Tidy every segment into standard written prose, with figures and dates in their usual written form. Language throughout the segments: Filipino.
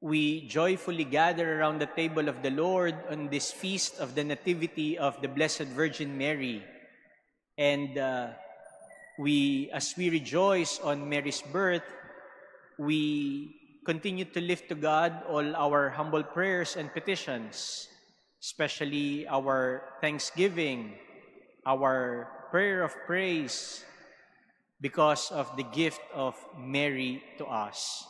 we joyfully gather around the table of the Lord on this feast of the Nativity of the Blessed Virgin Mary. And as we rejoice on Mary's birth, we continue to lift to God all our humble prayers and petitions, especially our thanksgiving, our prayer of praise, because of the gift of Mary to us.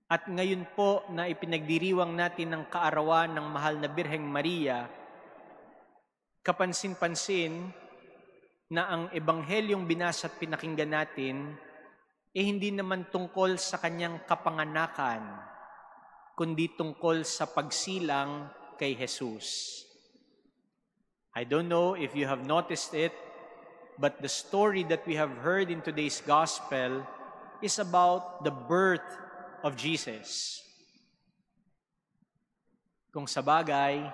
At ngayon po na ipinagdiriwang natin ng kaarawan ng mahal na Birheng Maria, kapansin-pansin na ang ebanghelyong binasa at pinakinggan natin hindi naman tungkol sa kanyang kapanganakan, kundi tungkol sa pagsilang kay Jesus. I don't know if you have noticed it, but the story that we have heard in today's gospel is about the birth of Jesus. Kung sabagay,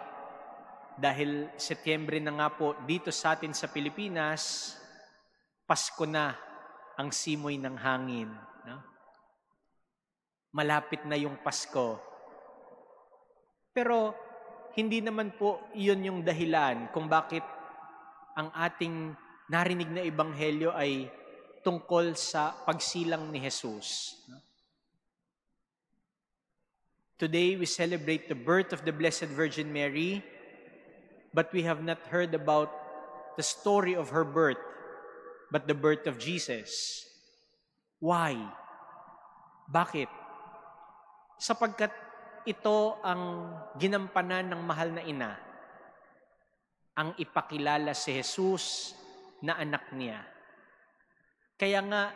dahil Setyembre na nga po dito sa atin sa Pilipinas, Pasko na ang simoy ng hangin. No? Malapit na yung Pasko. Pero hindi naman po iyon yung dahilan kung bakit ang ating narinig na ebanghelyo ay tungkol sa pagsilang ni Jesus. No? Today, we celebrate the birth of the Blessed Virgin Mary, but we have not heard about the story of her birth, but the birth of Jesus. Why? Bakit? Sapagkat ito ang ginampanan ng mahal na ina, ang ipakilala si Jesus na anak niya. Kaya nga,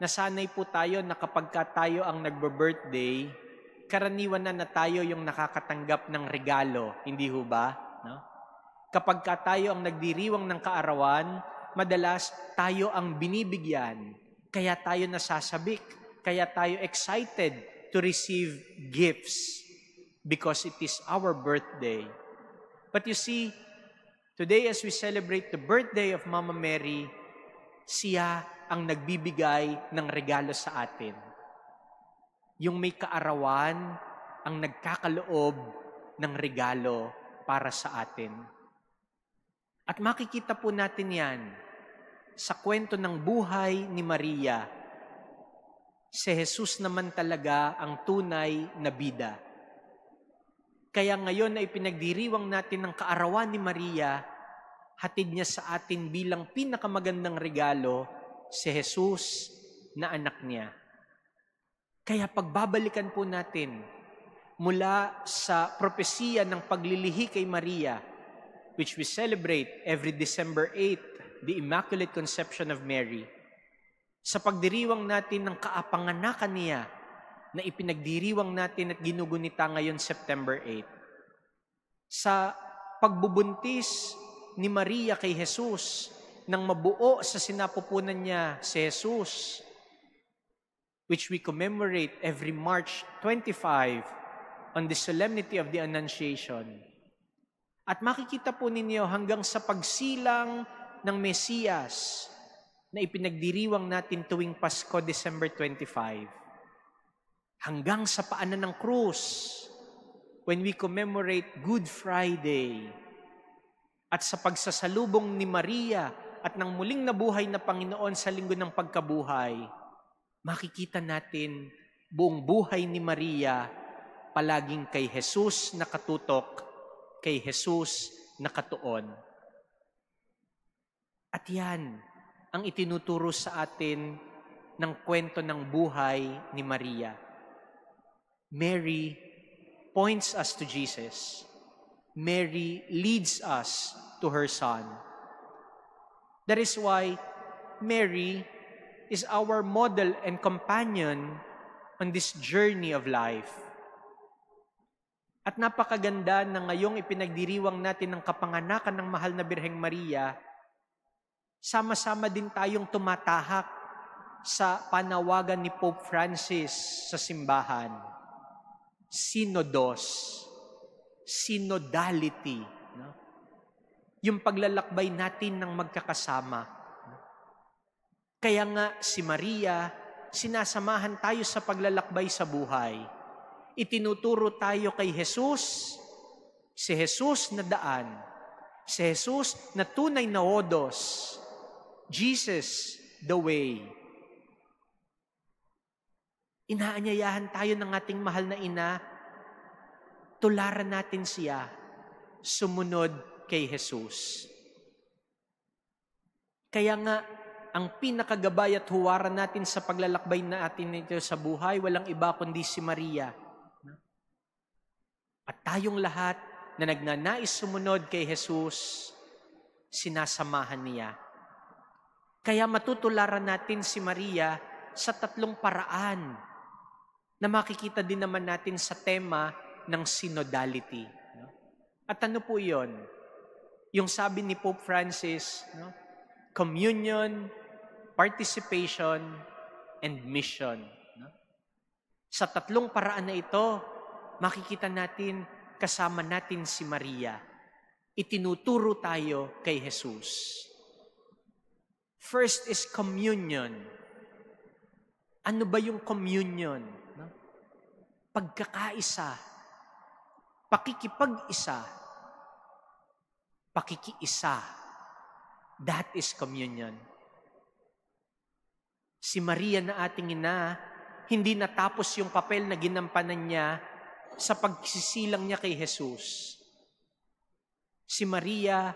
nasanay po tayo na kapag tayo ang nagbe-birthday, karaniwan na tayo yung nakakatanggap ng regalo, hindi ho ba? No? Kapag tayo ang nagdiriwang ng kaarawan, madalas tayo ang binibigyan, kaya tayo nasasabik, kaya tayo excited to receive gifts because it is our birthday. But you see, today as we celebrate the birthday of Mama Mary, siya ang nagbibigay ng regalo sa atin. Yung may kaarawan ang nagkakaloob ng regalo para sa atin. At makikita po natin yan sa kwento ng buhay ni Maria. Si Jesus naman talaga ang tunay na bida. Kaya ngayon na ipinagdiriwang natin ng kaarawan ni Maria, hatid niya sa atin bilang pinakamagandang regalo si Jesus na anak niya. Kaya pagbabalikan po natin mula sa propesiya ng paglilihi kay Maria, which we celebrate every December 8, the Immaculate Conception of Mary, sa pagdiriwang natin ng kaapanganakan niya na ipinagdiriwang natin at ginugunita ngayon September 8. Sa pagbubuntis ni Maria kay Jesus nang mabuo sa sinapupunan niya si Jesus, which we commemorate every March 25 on the Solemnity of the Annunciation. At makikita po ninyo hanggang sa pagsilang ng Mesiyas na ipinagdiriwang natin tuwing Pasko, December 25. Hanggang sa paanan ng krus, when we commemorate Good Friday. At sa pagsasalubong ni Maria at ng muling nabuhay na Panginoon sa linggo ng pagkabuhay, makikita natin buong buhay ni Maria palaging kay Jesus nakatutok, kay Jesus nakatuon. At yan ang itinuturo sa atin ng kwento ng buhay ni Maria. Mary points us to Jesus. Mary leads us to her Son. That is why Mary is our model and companion on this journey of life. At napakaganda na ngayong ipinagdiriwang natin ng kapanganakan ng mahal na Birheng Maria, sama-sama din tayong tumatahak sa panawagan ni Pope Francis sa simbahan. Synodos, synodality, no? Yung paglalakbay natin ng magkakasama. Kaya nga si Maria, sinasamahan tayo sa paglalakbay sa buhay. Itinuturo tayo kay Jesus, si Jesus na daan, si Jesus na tunay na odos, Jesus the way. Inaanyayahan tayo ng ating mahal na ina, tularan natin siya, sumunod kay Jesus. Kaya nga, ang pinakagabay at huwaran natin sa paglalakbay natin nito sa buhay, walang iba kundi si Maria. At tayong lahat na nagnanais sumunod kay Jesus, sinasamahan niya. Kaya matutularan natin si Maria sa 3 paraan na makikita din naman natin sa tema ng synodality. At ano po yun? Yung sabi ni Pope Francis, communion, participation, and mission. Sa 3 paraan na ito, makikita natin, kasama natin si Maria. Itinuturo tayo kay Jesus. First is communion. Ano ba yung communion? Pagkakaisa, pakikipag-isa, pakikiisa. That is communion. Si Maria na ating ina, hindi natapos yung papel na ginampanan niya sa pagsisilang niya kay Jesus. Si Maria,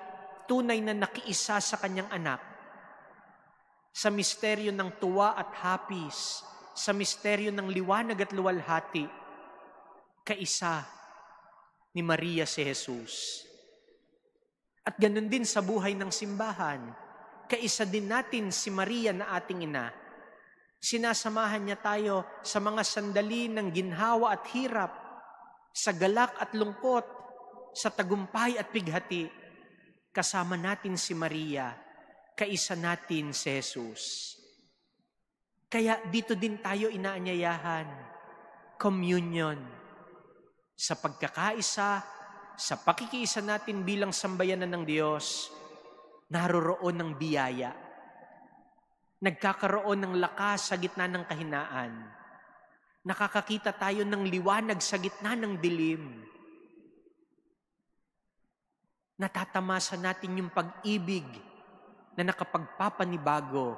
tunay na nakiisa sa kanyang anak. Sa misteryo ng tuwa at hapis, sa misteryo ng liwanag at luwalhati, kaisa ni Maria si Jesus. At ganun din sa buhay ng simbahan, kaisa din natin si Maria na ating ina. Sinasamahan niya tayo sa mga sandali ng ginhawa at hirap, sa galak at lungkot, sa tagumpay at pighati. Kasama natin si Maria, kaisa natin si Jesus. Kaya dito din tayo inaanyayahan, communion. Sa pagkakaisa, sa pakikiisa natin bilang sambayanan ng Diyos, naroroon ng biyaya. Nagkakaroon ng lakas sa gitna ng kahinaan. Nakakakita tayo ng liwanag sa gitna ng dilim. Natatamasa natin yung pag-ibig na nakapagpapanibago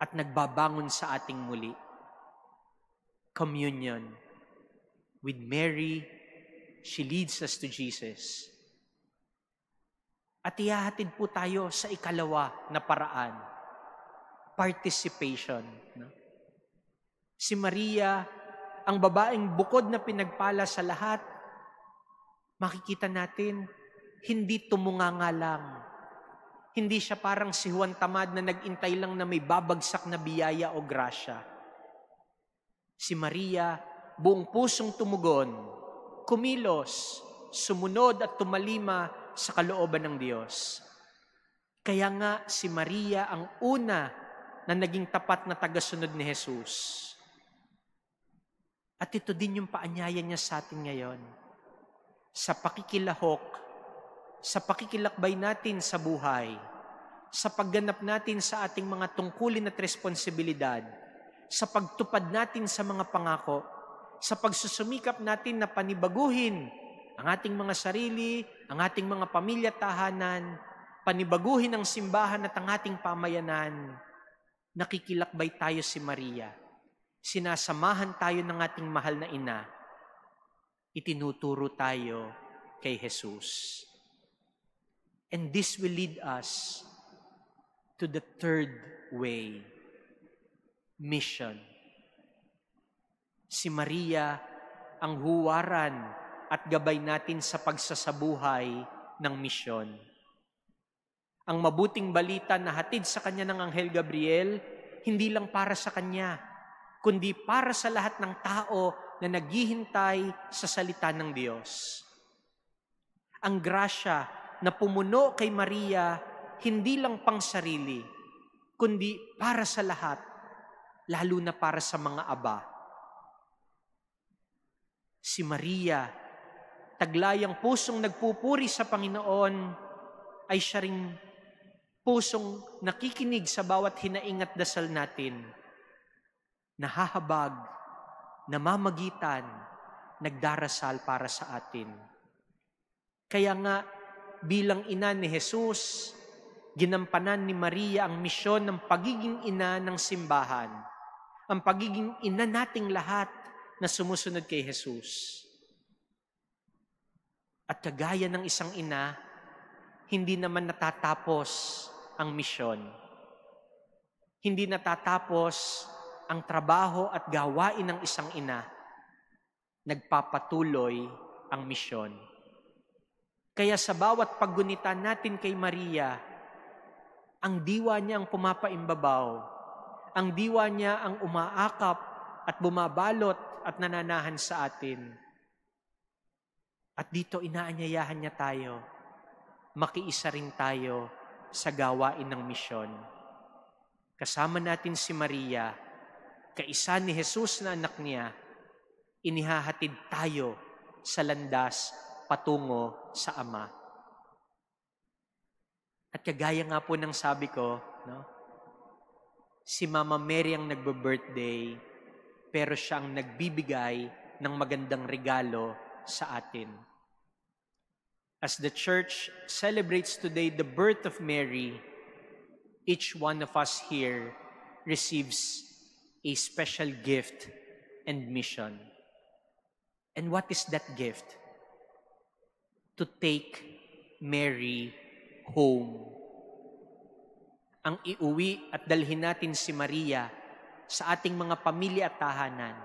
at nagbabangon sa ating muli. Communion. With Mary, she leads us to Jesus. At ihahatid po tayo sa 2 na paraan. Participation. Si Maria, ang babaeng bukod na pinagpala sa lahat, makikita natin, hindi tumunganga lang. Hindi siya parang si Juan Tamad na nag-intay lang na may babagsak na biyaya o grasya. Si Maria, buong pusong tumugon, kumilos, sumunod at tumalima sa kalooban ng Diyos. Kaya nga si Maria ang una na naging tapat na tagasunod ni Jesus. At ito din yung paanyaya niya sa atin ngayon. Sa pakikilahok, sa pakikilakbay natin sa buhay, sa pagganap natin sa ating mga tungkulin at responsibilidad, sa pagtupad natin sa mga pangako, sa pagsusumikap natin na panibaguhin ang ating mga sarili, ang ating mga pamilya at tahanan, panibaguhin ang simbahan at ang ating pamayanan, nakikilakbay tayo si Maria. Sinasamahan tayo ng ating mahal na ina. Itinuturo tayo kay Jesus. And this will lead us to the 3rd way. Mission. Si Maria ang huwaran at gabay natin sa pagsasabuhay ng misyon. Ang mabuting balita na hatid sa kanya ng Anghel Gabriel, hindi lang para sa kanya, kundi para sa lahat ng tao na naghihintay sa salita ng Diyos. Ang grasya na pumuno kay Maria, hindi lang pang sarili, kundi para sa lahat, lalo na para sa mga aba. Si Maria, taglayang pusong nagpupuri sa Panginoon, ay siya ring pusong nakikinig sa bawat hinaing at dasal natin. nahahabag, namamagitan, nagdarasal para sa atin. Kaya nga, bilang ina ni Jesus, ginampanan ni Maria ang misyon ng pagiging ina ng simbahan, ang pagiging ina nating lahat na sumusunod kay Jesus. At kagaya ng isang ina, hindi naman natatapos ang misyon. Hindi natatapos ang trabaho at gawain ng isang ina. Nagpapatuloy ang misyon. Kaya sa bawat paggunita natin kay Maria, ang diwa niya ang pumapaimbabaw. Ang diwa niya ang umaakap at bumabalot at nananahan sa atin. At dito inaanyayahan niya tayo, makiisa rin tayo sa gawain ng misyon. Kasama natin si Maria, kaisa ni Jesus na anak niya, inihahatid tayo sa landas patungo sa Ama. At kagaya nga po ng sabi ko, si Mama Mary ang nagbe-birthday, pero siya ang nagbibigay ng magandang regalo sa atin. As the Church celebrates today the birth of Mary, each one of us here receives a special gift and mission. And what is that gift? To take Mary home. Ang iuwi at dalhin natin si Maria sa ating mga pamilya at tahanan.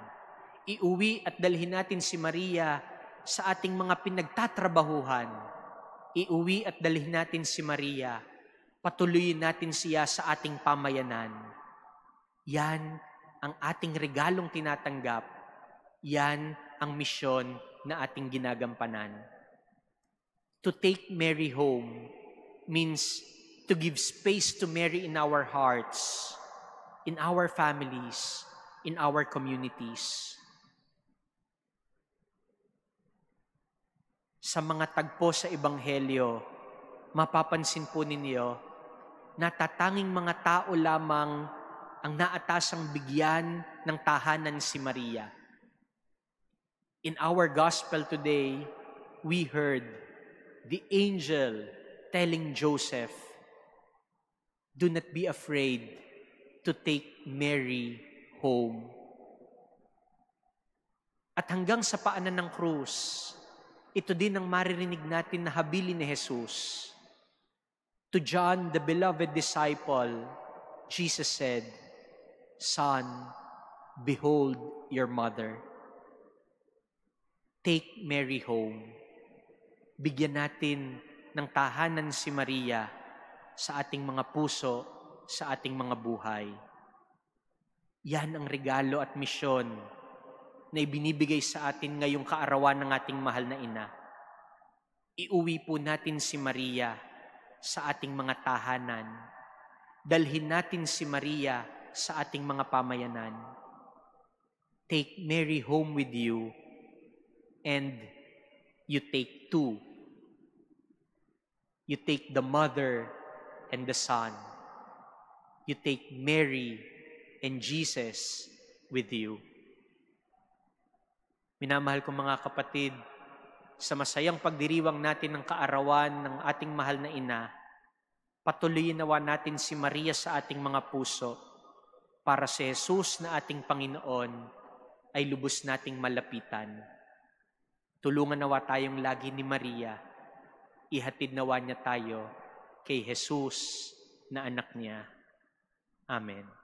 Iuwi at dalhin natin si Maria sa ating mga pinagtatrabahuhan. Iuwi at dalhin natin si Maria. Patuloyin natin siya sa ating pamayanan. Yan ang ating regalong tinatanggap. Yan ang misyon na ating ginagampanan. To take Mary home means to give space to Mary in our hearts, in our families, in our communities. Sa mga tagpo sa Ebanghelyo, mapapansin po ninyo na tatanging mga tao lamang ang naatasang bigyan ng tahanan si Maria. In our gospel today, we heard the angel telling Joseph, "Do not be afraid to take Mary home." At hanggang sa paanan ng krus, ito din ang maririnig natin na habilin ni Jesus. To John, the beloved disciple, Jesus said, "Son, behold your mother." Take Mary home. Bigyan natin ng tahanan si Maria sa ating mga puso, sa ating mga buhay. Yan ang regalo at misyon na ibinibigay sa atin ngayong kaarawan ng ating mahal na ina. Iuwi po natin si Maria sa ating mga tahanan. Dalhin natin si Maria sa ating mga pamayanan. Take Mary home with you, and you take two. You take the mother and the son. You take Mary and Jesus with you. Minamahal kong mga kapatid, sa masayang pagdiriwang natin ng kaarawan ng ating mahal na ina, patuloyin nawa natin si Maria sa ating mga puso para si Jesus na ating Panginoon ay lubos nating malapitan. Tulungan nawa tayong lagi ni Maria, ihatid nawa niya tayo kay Jesus na anak niya. Amen.